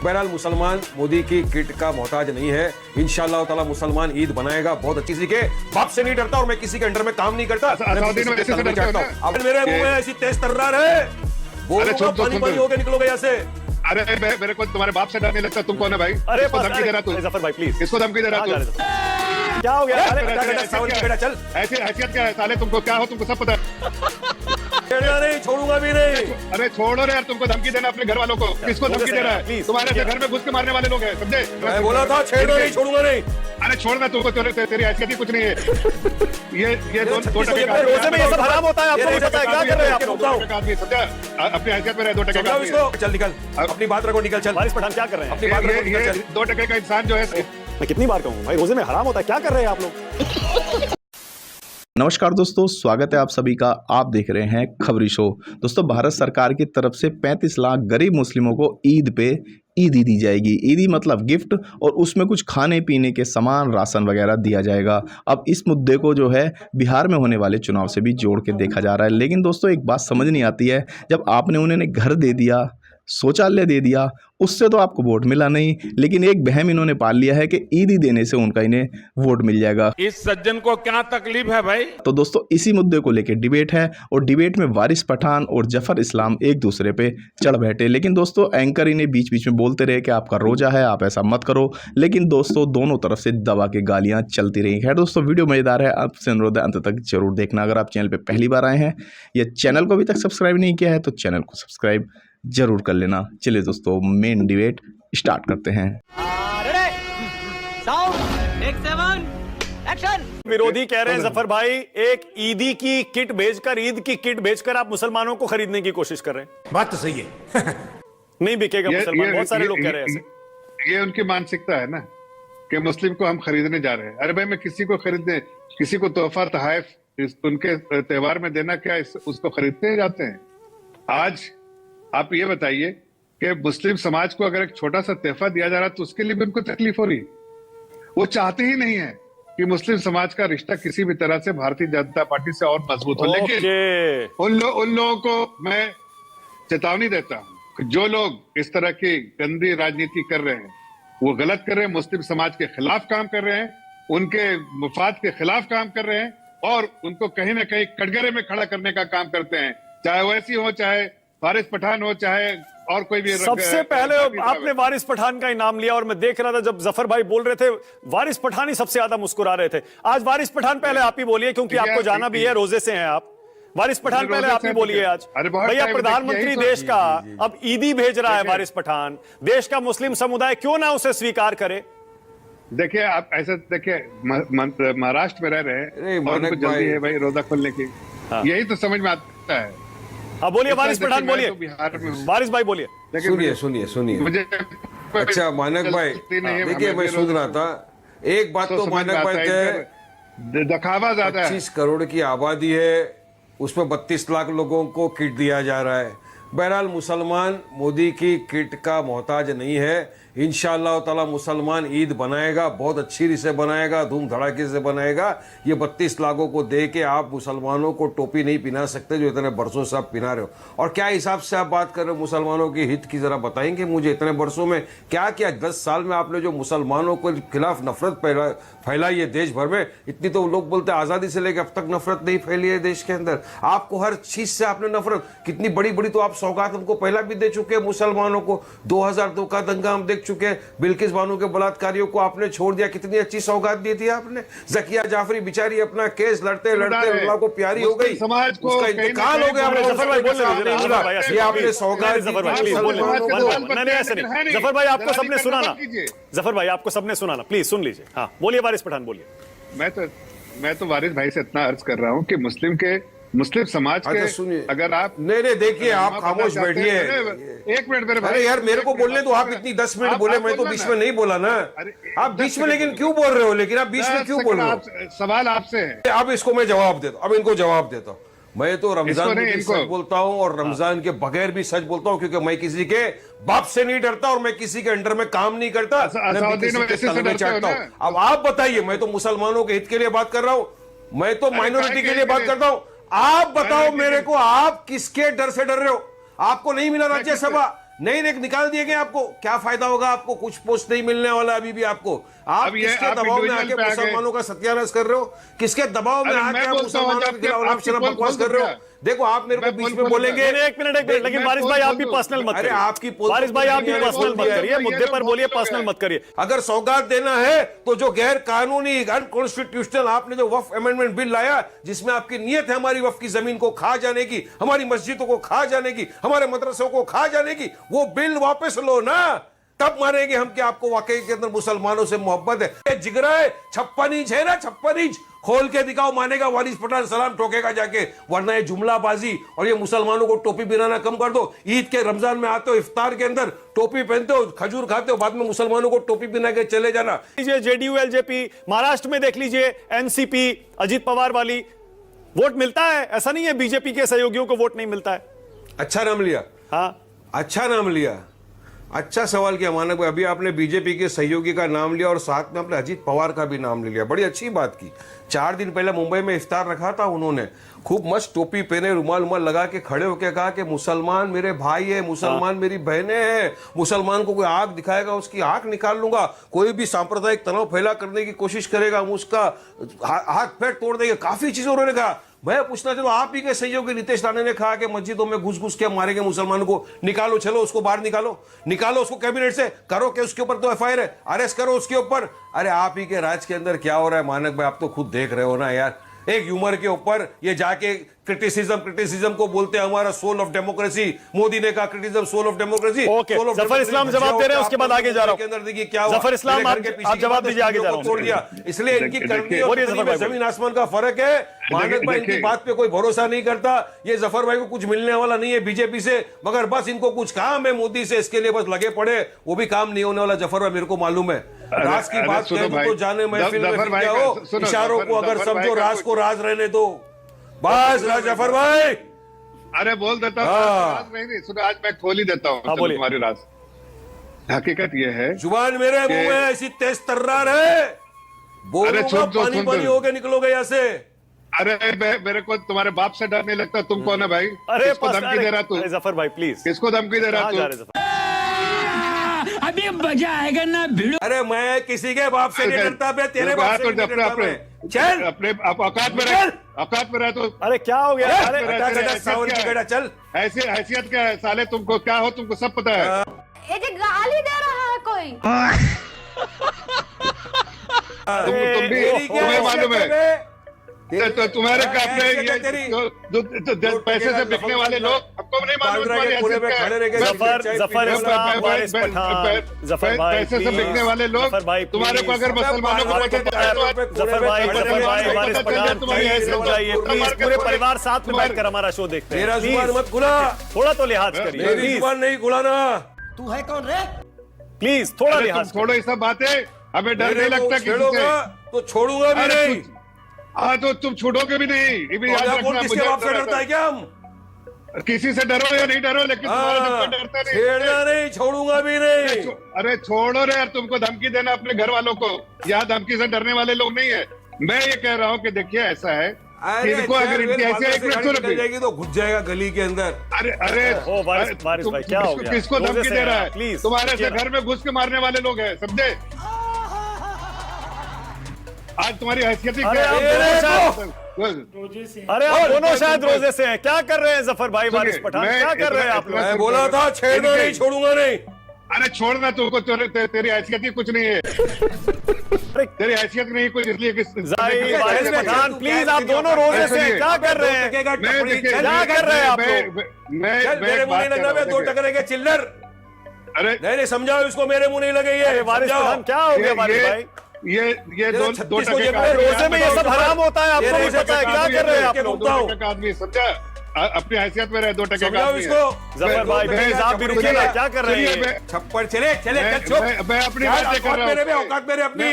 बहरहाल मुसलमान मोदी की किट का मोहताज नहीं है। इंशाअल्लाह ताला मुसलमान ईद बनाएगा बहुत अच्छी सी के। बाप से नहीं डरता और मैं किसी के अंडर में काम नहीं करता। अब मेरे मुंह में ऐसी तेज तर्रार है, बोलूंगा पानी पानी होकर निकलोगे यहाँ से। अरे मेरे को तुम्हारे बाप से डर नहीं लगता। तुम कौन है भाई? अरे धमकी दे रहा तू? जफर भाई प्लीज, इसको धमकी दे रहा तू? क्या हो गया? चल ऐसी हैसियत क्या है साले? तुमको क्या हो? तुमको सब पता है। नहीं छोड़ूंगा भी नहीं। अरे छोड़ो रे यार, तुमको धमकी देना अपने घर वालों को। किसको धमकी दे रहा है? तुम्हारे से घर में घुस के मारने वाले लोग हैं, समझे? मैं बोला था छेड़ो नहीं, छोड़ूंगा नहीं। अरे छोड़ना, तुमको तेरी हैसियत ही कुछ नहीं है। ये दो टके का रोजे में ये सब हराम होता है, आपको नहीं पता है? क्या कर रहे हैं आप लोग? आदमी समझा? अपनी हैसियत में रहे। 2 टके का आदमी है। चल निकल, अपनी बात रखो, निकल चल। वारिस पठान क्या कर रहे हैं? अपनी बात रखो, निकल चल। 2 टके का इंसान जो है। मैं कितनी बार कहूँ भाई, रोजे में हराम होता है, क्या कर रहे हैं आप लोग? नमस्कार दोस्तों, स्वागत है आप सभी का। आप देख रहे हैं खबरी शो। दोस्तों, भारत सरकार की तरफ से 35 लाख गरीब मुस्लिमों को ईद पे ईदी दी जाएगी। ईदी मतलब गिफ्ट, और उसमें कुछ खाने पीने के सामान, राशन वगैरह दिया जाएगा। अब इस मुद्दे को जो है बिहार में होने वाले चुनाव से भी जोड़ के देखा जा रहा है। लेकिन दोस्तों, एक बात समझ नहीं आती है, जब आपने उन्हें घर दे दिया, शौचालय दे दिया, उससे तो आपको वोट मिला नहीं, लेकिन एक बहम इन्होंने पाल लिया है कि ईदी देने से उनका इन्हें वोट मिल जाएगा। इस सज्जन को क्या तकलीफ है भाई? तो दोस्तों, इसी मुद्दे को लेकर डिबेट है, और डिबेट में वारिस पठान और जफर इस्लाम एक दूसरे पे चढ़ बैठे। लेकिन दोस्तों, एंकर इन्हें बीच बीच में बोलते रहे कि आपका रोजा है, आप ऐसा मत करो। लेकिन दोस्तों, दोनों तरफ से दबा के गालियां चलती रही। खैर दोस्तों, वीडियो मजेदार है, आपसे अनुरोध है अंत तक जरूर देखना। अगर आप चैनल पर पहली बार आए हैं या चैनल को अभी तक सब्सक्राइब नहीं किया है तो चैनल को सब्सक्राइब जरूर कर लेना। चलिए दोस्तों, मेन डिबेट स्टार्ट करते हैं। विरोधी कह रहे हैं जफर भाई, एक ईदी की किट भेजकर, ईद की किट भेजकर आप मुसलमानों को खरीदने की कोशिश कर रहे हैं। बात तो सही है। नहीं बिकेगा मुसलमान, बहुत सारे लोग कह रहे हैं ऐसे। ये उनकी मानसिकता है ना कि मुस्लिम को हम खरीदने जा रहे हैं। अरे भाई, मैं किसी को खरीदने, किसी को तोहफा तोहफ उनके त्योहार में देना क्या उसको खरीदते जाते हैं? आज आप ये बताइए कि मुस्लिम समाज को अगर एक छोटा सा तोहफा दिया जा रहा है तो उसके लिए भी उनको तकलीफ हो रही। वो चाहते ही नहीं है कि मुस्लिम समाज का रिश्ता किसी भी तरह से भारतीय जनता पार्टी से और मजबूत हो। लेकिन उन लोगों को मैं चेतावनी देता हूं कि जो लोग इस तरह की गंदी राजनीति कर रहे हैं, वो गलत कर रहे हैं, मुस्लिम समाज के खिलाफ काम कर रहे हैं, उनके मुफाद के खिलाफ काम कर रहे हैं, और उनको कहीं ना कहीं कटघरे में खड़ा करने का काम करते हैं। चाहे वैसी हो, चाहे वारिस पठान हो, चाहे और कोई भी। सबसे पहले आपने वारिस पठान का ही नाम लिया, और मैं देख रहा था जब जफर भाई बोल रहे थे, वारिस पठान ही सबसे ज्यादा मुस्कुरा रहे थे। आज वारिस पठान पहले आप ही बोलिए, क्योंकि आपको जाना भी है, रोजे से हैं आप। वारिस पठान पहले आप ही बोलिए आज। भैया, प्रधानमंत्री देश का अब ईदी भेज रहा है वारिस पठान, देश का मुस्लिम समुदाय क्यों ना उसे स्वीकार करे? देखिए, आप ऐसे देखिए, महाराष्ट्र में रह रहे हैं और उनको जल्दी है भाई रोजा खोलने की। यही तो समझ में आता है। हाँ बोलिए वारिस पठान, बोलिए। वारिस भाई बोलिए। सुनिए मुझे। अच्छा मानक भाई, देखिए मैं सुन रहा था, एक बात तो मानक भाई थे, दिखावा ज्यादा है। 25 करोड़ की आबादी है, उसमें 32 लाख लोगों को किट दिया जा रहा है। बहरहाल मुसलमान मोदी की किट का मोहताज नहीं है। इंशाअल्लाह ताला मुसलमान ईद बनाएगा, बहुत अच्छी से बनाएगा, धूम धड़ाके से बनाएगा। ये 32 लाखों को दे के आप मुसलमानों को टोपी नहीं पिना सकते जो इतने बरसों से आप पिना रहे हो। और क्या हिसाब से आप बात कर रहे हो मुसलमानों के हित की, जरा बताएंगे मुझे? इतने बरसों में क्या किया? 10 साल में आपने जो मुसलमानों के खिलाफ नफरत फैलाई है देश भर में, इतनी तो लोग बोलते हैं आजादी से लेकर अब तक नफरत नहीं फैली है देश के अंदर। आपको हर चीज से आपने नफरत, कितनी बड़ी बड़ी तो आप सौगात हमको पहला भी दे चुके हैं मुसलमानों को। 2002 का दंगा हम देख चुके हैं, बिल्किस बानो के बलात्कारियों को आपने छोड़ दिया, कितनी अच्छी सौगात दी थी आपने। जकिया जाफरी बेचारी अपना केस लड़ते लड़ते अल्लाह को प्यारी हो गई, समाज को उसका इंतकाल हो गया। जफर भाई बोल ये आपने सौगात। जफर भाई आपको सबने सुना ना, जफर भाई आपको सबने सुना ना, प्लीज सुन लीजिए। हाँ बोलिए वारिस पठान, बोलिए। मैं तो वारिस भाई से इतना अर्ज कर रहा हूँ कि मुस्लिम समाज के अगर आप नहीं देखिए, आप खामोश बैठिए। 1 मिनट मेरे भाई। अरे यार, मेरे को बोलने तो आप इतनी 10 मिनट बोले, मैं तो बीच में नहीं बोला ना। आप बीच में लेकिन क्यों बोल रहे हो? लेकिन आप बीच में क्यों बोल रहे हो? सवाल आपसे है। अब इसको मैं जवाब देता हूं, अब इनको जवाब देता हूं। मैं तो रमजान में भी सच बोलता हूं और रमजान के बगैर भी सच बोलता हूं, क्योंकि मैं किसी के बाप से नहीं डरता और मैं किसी के अंडर में काम नहीं करता, मैं किसी के तल में चाटता हूं। अब आप बताइए, मैं तो मुसलमानों के हित के लिए बात कर रहा हूं, मैं तो माइनॉरिटी के लिए बात करता हूं। आप बताओ मेरे को, आप किसके डर से डर रहे हो? आपको नहीं मिला राज्यसभा, नहीं निकाल दिए गए आपको, क्या फायदा होगा आपको, कुछ पोस्ट नहीं मिलने वाला अभी भी आपको। आप अब ये किसके आप दबाव में इंडिविजुअल आके पे आ गए। मुसलमानों का सत्यानाश कर रहे हो, किसके दबाव में अरे आके मैं आप बोलता हूँ, मुसलमानों के खिलाफ आपकी शराब पोल बकवास खोल कर रहे हो। दूं देखो आप मेरे को मैं बीच पोल में खोल बोलेंगे, दूं। एक मिनट, लेकिन मैं वारिस पोल भाई आप खोल भी दूं। पर्सनल मत अरे करिए। आपकी पोल वारिस भाई आप भी खोल पर्सनल मत दिया। करिए, मुद्दे पर बोलिए, पर्सनल मत करिए। अगर सौगात देना है तो जो गैर कानूनी अनकॉन्स्टिट्यूशनल आपने जो वक्फ अमेंडमेंट बिल लाया, जिसमें आपकी नीयत है हमारी वक्फ की जमीन को खा जाने की, हमारी मस्जिदों को खा जाने की, हमारे मदरसों को खा जाने की, वो बिल वापस लो ना, तब मानेंगे हम कि आपको वाकई के अंदर मुसलमानों से मोहब्बत है। ये जिगरा है, 56 इंच है ना, 56 इंच खोल के दिखाओ, मानेगा वारिस पठान सलाम ठोकेगा जाके। वरना ये जुमलाबाजी और ये मुसलमानों को टोपी पहनाना कम कर दो। ईद के रमजान में आते हो, इफ्तार के अंदर टोपी पहनते हो, खजूर खाते हो, बाद में मुसलमानों को टोपी पहना के चले जाना। जेडीयू एलजेपी, महाराष्ट्र में देख लीजिए एनसीपी अजीत पवार वाली, वोट मिलता है, ऐसा नहीं है बीजेपी के सहयोगियों को वोट नहीं मिलता है। अच्छा नाम लिया, हाँ अच्छा नाम लिया, अच्छा सवाल किया मानक भाई। अभी आपने बीजेपी के सहयोगी का नाम लिया और साथ में आपने अजीत पवार का भी नाम ले लिया, बड़ी अच्छी बात की। 4 दिन पहले मुंबई में इफ्तार रखा था उन्होंने, खूब मस्त टोपी पहने, रुमाल लगा के खड़े होकर कहा कि मुसलमान मेरे भाई है, मुसलमान मेरी बहनें हैं, मुसलमान को कोई आंख दिखाएगा उसकी आंख निकाल लूंगा, कोई भी सांप्रदायिक तनाव फैला करने की कोशिश करेगा हम उसका हाथ पैर तोड़ देंगे। काफी चीजों उन्होंने कहा। मैं पूछना चाहता हूं, आप ही के सहयोगी नितेश राणे ने कहा कि मस्जिदों में घुस के मारेंगे मुसलमानों को, निकालो, चलो उसको बाहर निकालो उसको कैबिनेट से, करो कि उसके ऊपर तो एफआईआर है, अरेस्ट करो उसके ऊपर। अरे आप ही के राज के अंदर क्या हो रहा है मानक भाई, आप तो खुद देख रहे हो ना यार। एक ह्यूमर के ऊपर ये जाके क्रिटिसिज्म को बोलते हैं हमारा सोल ऑफ डेमोक्रेसी। मोदी ने कहा criticism soul of democracy. Okay, Zafar Islam जवाब दे रहे हैं, उसके बाद आगे जा रहा हूं। के अंदर देखिए क्या हुआ, जफर इस्लाम आप जवाब दीजिए, आगे जा रहा हूं। तोड़ दिया, इसलिए इनकी करनी और जफर भाई जमीन आसमान का फर्क है। मानक भाई इनकी बात पे कोई भरोसा नहीं करता। ये जफर भाई को कुछ मिलने वाला नहीं है बीजेपी से, मगर बस इनको कुछ काम है मोदी से, इसके लिए बस लगे पड़े, वो भी काम नहीं होने वाला। जफर भाई मेरे को मालूम है, राज की बात कह तो जाने महफिल में फिर क्या हो, इशारों को अगर समझो, राज को राज रहने दो बस। जफर भाई अरे बोल देता हूँ, राज नहीं सुनो, आज मैं खोल ही देता हूँ तुम्हारी राज। हकीकत यह है, जुबान मेरे मुंह में ऐसी तेज तर्रार है, बोलूंगा पानी होके निकलोगे यहाँ से। अरे मेरे को तुम्हारे बाप से डर नहीं लगता, तुम कौन है भाई? अरे किसको धमकी दे रहा तू? जफर भाई प्लीज, किसको धमकी दे रहा तू? अभी मजा आएगा ना भिड़ो। अरे मैं किसी के बाप से नहीं डरता, मैं तेरे बाप से नहीं डरता मैं। चल अपने औकात में रह, औकात में रह तो। अरे क्या हो गया? अरे चल, ऐसी हैसियत क्या है साले, तुमको क्या हो, तुमको सब पता है। ये जो गाली दे रहा है कोई, तुम भी, तुम्हें मालूम है तो तुम्हारे अपने पैसे से बिकने वाले लोग, हमको नहीं मालूम पैसे से बिकने वाले लोग तुम्हारे को अगर मुसलमानों को पूरे परिवार साथ में बैठकर हमारा शो देखते हैं। मेरा जुबान मत खुला, थोड़ा तो लिहाज करिए, मेरी जुबान नहीं खुलाना तू है कौन रे? प्लीज थोड़ा लिहाज। छोड़ो ये सब बातें, हमें डर नहीं लगता किसी से, तो छोड़ूंगा भी नहीं। हाँ तो तुम छोड़ोगे भी नहीं, ये भी याद रखना। किसके बाप से डरता है क्या हम? किसी से डरो या नहीं डरो, लेकिन डरते नहीं, छेड़ना नहीं, छोड़ूंगा भी नहीं। अरे छोड़ो रे यार, तुमको धमकी देना अपने घर वालों को, यहाँ धमकी से डरने वाले लोग नहीं है। मैं ये कह रहा हूँ कि देखिए ऐसा है, इनको अगर इनकी ऐसी जाएगी तो घुस जाएगा गली के अंदर। अरे वारिस भाई क्या हो गया? किसको धमकी दे रहा है? प्लीज, तुम्हारे से घर में घुस के मारने वाले लोग हैं, समझे? आज तुम्हारी हैसियत ही क्या है? अरे आप दोनों शायद रोजे से हैं। क्या कर रहे हैं जफर भाई, वारिस पठान क्या कर रहे हैं आप लोग? मैं बोला था छेड़ना नहीं, छोड़ूंगा नहीं। अरे छोड़ना, तुमको तेरी हैसियत ही कुछ नहीं है, तेरी हैसियत नहीं कुछ, इसलिए वारिस पठान प्लीज, आप दोनों रोजे से हैं, क्या कर रहे हैं? क्या कर रहे हैं आप लोग? मेरे मुंह नहीं लगना, मैं 2 टकरे के चिल्लर। अरे नहीं समझाओ इसको, मेरे मुंह नहीं लगे ये। वारिस पठान क्या हो गया वारिस भाई? ये दो टके का रोजे में ये सब हराम होता है, आपको भी पता है। क्या कर रहे हैं आप लोग? 2 टके का आदमी, समझा? अपनी हैसियत में रहे, 2 टके का आदमी। जफर भाई प्लीज आप भी रुकिए ना, क्या कर रहे हैं? छप्पर चले मैं अपनी बातें कर रहा हूँ, औकात मेरे अपनी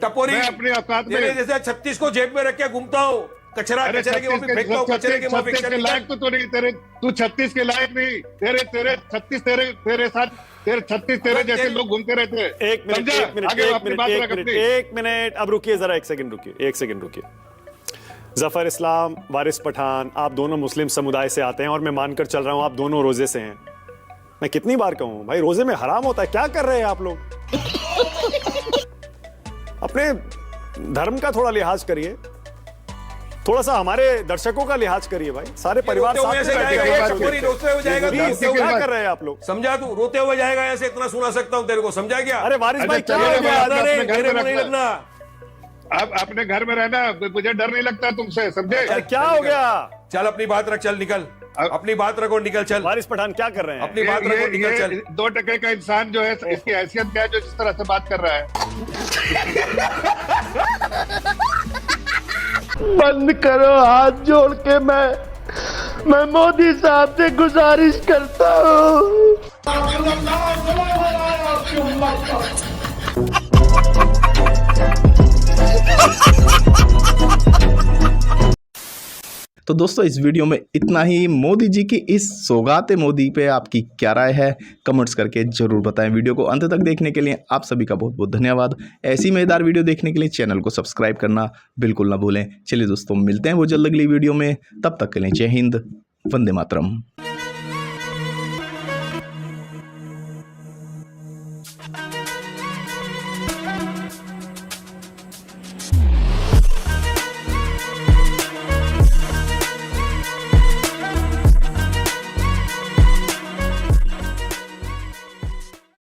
टपोरी, मैं अपनी औकात में जैसे 36 को जेब में रख के घूमता हूँ, कचरे के वहाँ फेंकता हूँ, कचरे के वहाँ फेंकता हूँ। लायक तो नहीं, तू 36 के लायक नहीं, तेरे 36 तेरे साथ 36 तेरे जैसे लोग घूमते रहते हैं। एक मिनट अब रुकिए जरा, एक सेकंड रुकिए। जफर इस्लाम, वारिस पठान, आप दोनों मुस्लिम समुदाय से आते हैं और मैं मानकर चल रहा हूं आप दोनों रोजे से हैं। मैं कितनी बार कहूं भाई, रोजे में हराम होता है, क्या कर रहे हैं आप लोग? अपने धर्म का थोड़ा लिहाज करिए, थोड़ा सा हमारे दर्शकों का लिहाज करिए भाई। सारे परिवार रोते हुए साथ ऐसे में बैठे जाएगा, हैं। ये चकोरी रोते हुए जाएगा, प्लीज, रोते हुए क्या बात- कर रहे हैं आप लोग? समझा तू? रोते हुए जाएगा ऐसे, इतना सुना सकता हूं तेरे को, समझा क्या? अरे वारिस भाई, अच्छा, क्या हो चलिए, गया? मैं ज्यादा नहीं, अपने घर तेरे में को नहीं रखना। लगना। आप अपने घर में रहना, मुझे डर नहीं लगता तुमसे, समझे? अरे क्या हो गया? चल अपनी बात रख, चल निकल, अब- अपनी बात रखो, निकल चल, वारिस पठान क्या कर रहे हैं? अपनी बात रखो, निकल चल। ये 2 टके का इंसान जो है, इसकी हैसियत क्या है जो जिस तरह से बात कर रहा है? बंद करो, हाथ जोड़ के मैं मोदी साहब से गुजारिश करता हूँ। तो दोस्तों इस वीडियो में इतना ही। मोदी जी की इस सौगात मोदी पे आपकी क्या राय है, कमेंट्स करके ज़रूर बताएं। वीडियो को अंत तक देखने के लिए आप सभी का बहुत बहुत धन्यवाद। ऐसी मज़ेदार वीडियो देखने के लिए चैनल को सब्सक्राइब करना बिल्कुल ना भूलें। चलिए दोस्तों, मिलते हैं वो जल्द अगली वीडियो में, तब तक के लिए जय हिंद, वंदे मातरम।